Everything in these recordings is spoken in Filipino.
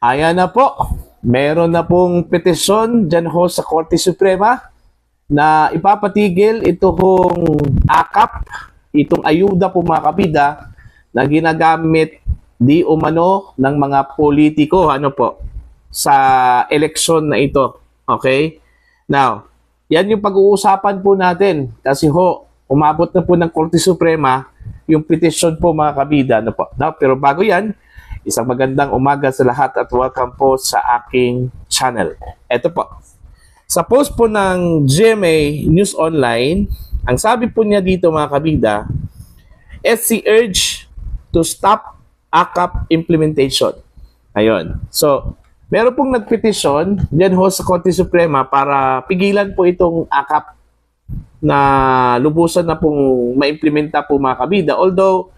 Ayan na po. Meron na pong petisyon dyan ho sa Korte Suprema na ipapatigil itong AKAP, itong ayuda po mga kabida na ginagamit di umano ng mga politiko sa eleksyon na ito. Okay? Now, yan yung pag-uusapan po natin kasi umabot na po ng Korte Suprema yung petisyon po mga kabida. Pero bago yan, isang magandang umaga sa lahat at welcome po sa aking channel. Ito po. Sa post po ng GMA News Online, ang sabi po niya dito mga kabida, SC urge to stop AKAP implementation. Ayun. So, meron pong nagpetisyon dyan sa Korte Suprema para pigilan po itong AKAP na lubusan na pong maimplementa po mga kabida. Although,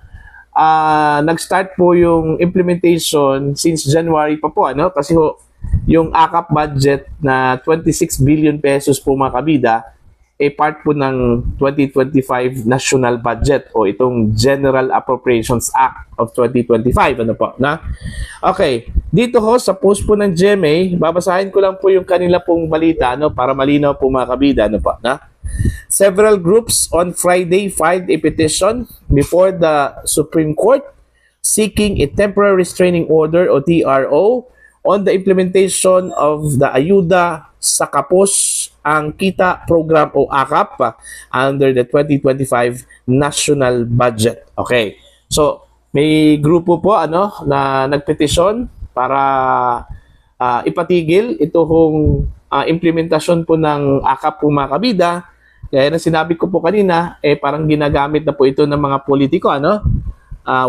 nag-start po yung implementation since January pa po, kasi yung AKAP budget na 26 billion pesos po mga kabida, part po ng 2025 national budget o itong General Appropriations Act of 2025. Okay, dito sa post po ng GMA, babasahin ko lang po yung kanila pong balita para malinaw po mga kabida. Several groups on Friday filed a petition before the Supreme Court seeking a temporary restraining order o TRO on the implementation of the Ayuda sa Kapos ang Kita Program o AKAP under the 2025 national budget. Okay. So, may grupo po na nagpetisyon para ipatigil itong implementasyon po ng AKAP po mga kabida. Kaya na sinabi ko po kanina, parang ginagamit na po ito ng mga politiko,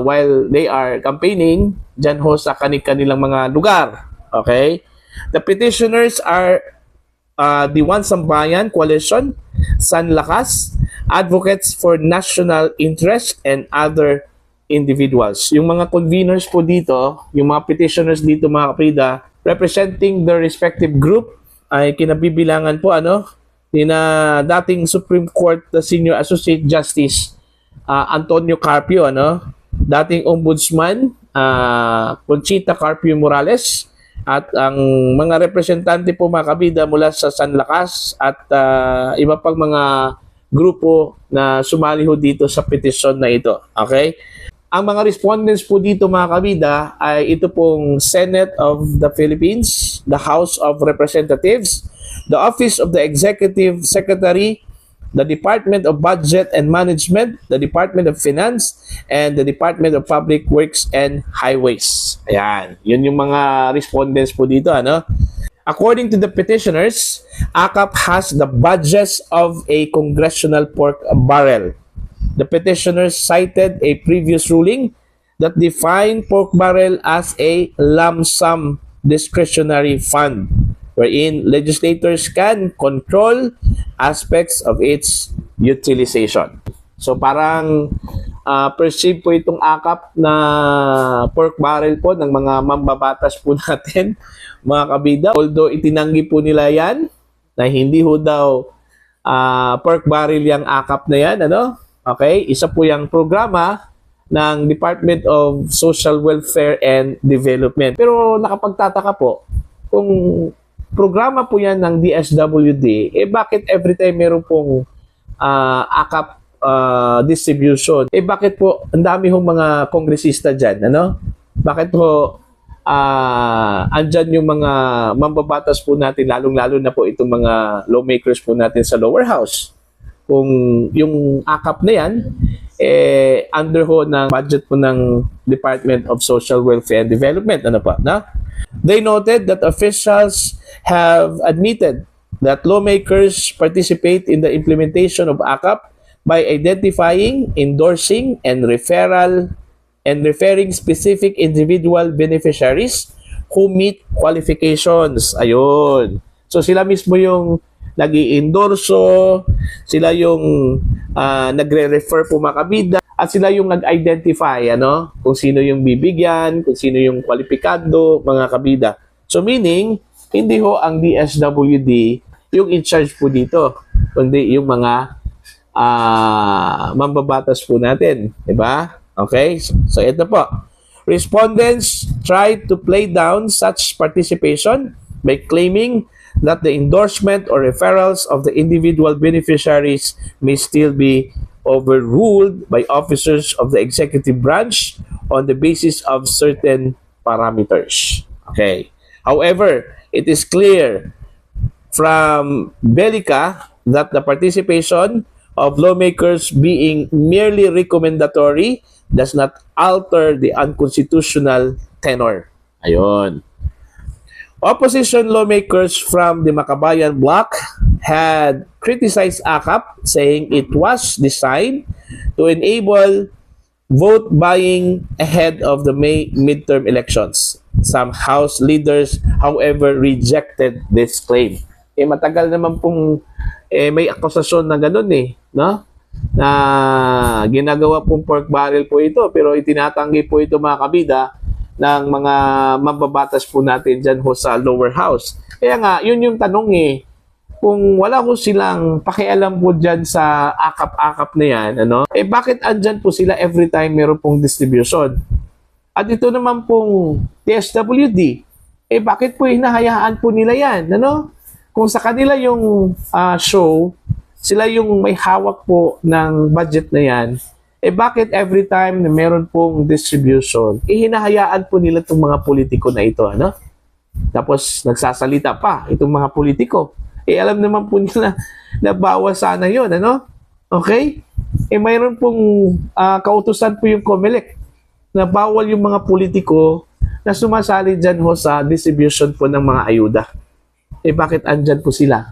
while they are campaigning dyan sa kanilang mga lugar. Okay? The petitioners are the One Sambayan Coalition, Sanlakas, Advocates for National Interest, and other individuals. Yung mga conveners po dito, yung mga petitioners dito mga kapida, representing the respective group, ay kinabibilangan po na dating Supreme Court Senior Associate Justice Antonio Carpio, dating Ombudsman Conchita Carpio Morales, at ang mga representante po mga kabida mula sa Sanlakas at iba pang mga grupo na sumali dito sa petisyon na ito. Okay? Ang mga respondents po dito mga kabida ay ito pong Senate of the Philippines, the House of Representatives, the Office of the Executive Secretary, the Department of Budget and Management, the Department of Finance, and the Department of Public Works and Highways. Ayan, yun yung mga respondents po dito. According to the petitioners, AKAP has the budgets of a congressional pork barrel. The petitioners cited a previous ruling that defined pork barrel as a lump sum discretionary fund, wherein legislators can control aspects of its utilization. So parang perceive po itong AKAP na pork barrel po ng mga mambabatas po natin, mga kabida. Although itinanggi po nila yan, na hindi daw pork barrel yung AKAP na yan, Okay, isa po yung programa ng Department of Social Welfare and Development. Pero nakapagtataka po, kung programa po yan ng DSWD, bakit every time meron pong AKAP distribution, bakit po ang dami mga kongresista dyan, Bakit po andyan yung mga mambabatas po natin, lalong-lalo na po itong mga lawmakers po natin sa lower house? Kung yung AKAP na yan, under ng budget po ng Department of Social Welfare and Development, They noted that officials have admitted that lawmakers participate in the implementation of AKAP by identifying, endorsing, and referring specific individual beneficiaries who meet qualifications. Ayun. So sila mismo yung nag-i-endorso, sila yung nagre-refer po mga kabida, at sila yung nag-identify, kung sino yung bibigyan, kung sino yung kwalipikado, mga kabida. So meaning, hindi ang DSWD yung in charge po dito, kundi yung mga mambabatas po natin. Diba? Okay? So ito po. Respondents tried to play down such participation by claiming that the endorsement or referrals of the individual beneficiaries may still be overruled by officers of the executive branch on the basis of certain parameters. Okay. However, it is clear from Belica that the participation of lawmakers being merely recommendatory does not alter the unconstitutional tenor. Ayun. Opposition lawmakers from the Makabayan bloc had criticized AKAP, saying it was designed to enable vote buying ahead of the May midterm elections. Some House leaders, however, rejected this claim. Matagal naman pong may akusasyon na ganun no? Na ginagawa pong pork barrel po ito, pero itinatanggi po ito mga kabida ng mga mababatas po natin dyan ho sa lower house. Kaya nga, yun yung tanong kung wala ko silang pakialam po dyan sa akap-akap na yan, bakit andyan po sila every time meron pong distribution? At ito naman pong TSWD, bakit po hinahayaan po nila yan, Kung sa kanila yung show, sila yung may hawak po ng budget na yan, bakit every time na meron pong distribution, hinahayaan po nila itong mga politiko na ito, Tapos nagsasalita pa itong mga politiko. Alam naman po nila na bawas sana yun, Okay? Mayroon pong kautusan po yung COMELEC na bawal yung mga politiko na sumasali dyan ho sa distribution po ng mga ayuda. Bakit andyan po sila?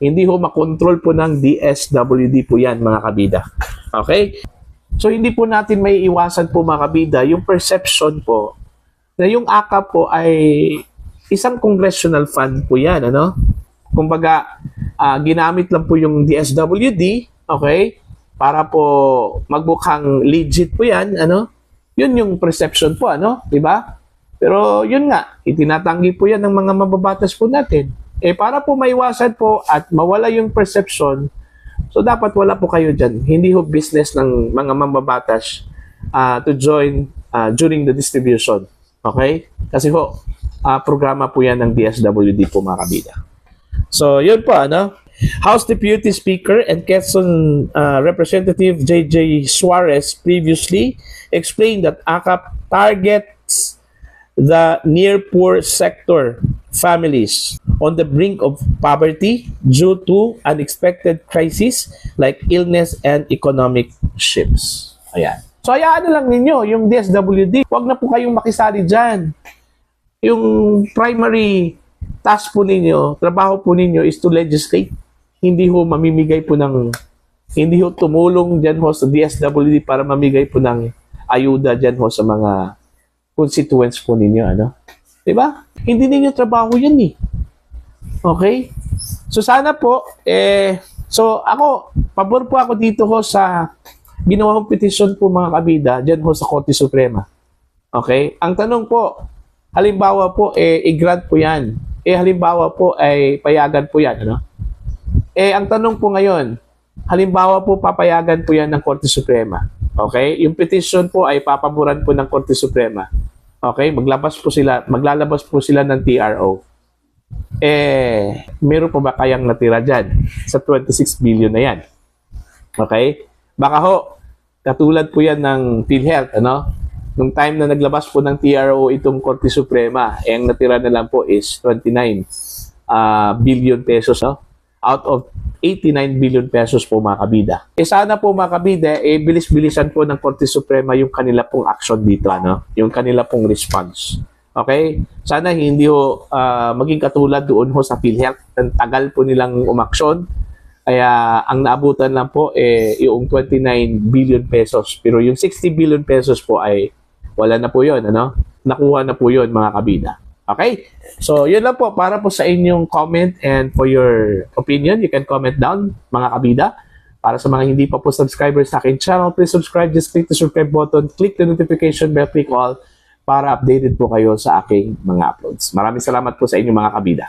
Hindi ho makontrol po ng DSWD po yan, mga kabida. Okay? So, hindi po natin may iwasan po, mga kabida, yung perception po na yung AKAP po ay isang congressional fund po yan, Kumbaga, ginamit lang po yung DSWD, okay? Para po magbukhang legit po yan, Yun yung perception po, Diba? Pero yun nga, itinatanggi po yan ng mga mababatas po natin. Para po maiwasan po at mawala yung perception, so dapat wala po kayo dyan. Hindi ho business ng mga mababatas to join during the distribution. Okay? Kasi ho, programa po yan ng DSWD po, mga kabida. So, yun po, House Deputy Speaker and Quezon Representative J.J. Suarez previously explained that AKAP targets the near-poor sector families on the brink of poverty due to unexpected crises like illness and economic shifts. Ayan. So, hayaan na lang ninyo yung DSWD. Huwag na po kayong makisali dyan. Yung primary task po ninyo, trabaho po ninyo is to legislate. Hindi ho mamimigay po hindi ho tumulong dyan ho sa DSWD para mamigay po ng ayuda dyan ho sa mga constituents po ninyo, Diba? Hindi ninyo trabaho yan, Okay? So, sana po, so ako, pabor po ako dito ho sa ginawang petition po, mga kabida, dyan ho sa Korte Suprema. Okay? Ang tanong po, halimbawa po, i-grant po yan. Halimbawa po, ay payagan po yan, ang tanong po ngayon, halimbawa po, papayagan po yan ng Korte Suprema. Okay? Yung petition po ay papaboran po ng Korte Suprema. Okay? Maglalabas po sila ng TRO. Meron po ba kayang natira dyan sa 26 billion na yan? Okay? Baka ho, katulad po yan ng PhilHealth, Nung time na naglabas po ng TRO itong Korte Suprema, ang natira na lang po is 29 billion pesos, out of 89 billion pesos po, mga kabida. Sana po, mga kabida, bilis-bilisan po ng Korte Suprema yung kanila pong action dito, yung kanila pong response. Okay? Sana hindi ho maging katulad doon ho sa PhilHealth. Ang tagal po nilang umaksyon. Kaya ang naabutan lang po yung 29 billion pesos. Pero yung 60 billion pesos po ay wala na po yun, Nakuha na po yun, mga kabida. Okay? So, yun lang po para po sa inyong comment and for your opinion. You can comment down, mga kabida. Para sa mga hindi pa po subscribers sa aking channel, please subscribe. Just click the subscribe button, click the notification bell, click all para updated po kayo sa aking mga uploads. Maraming salamat po sa inyong mga kabida.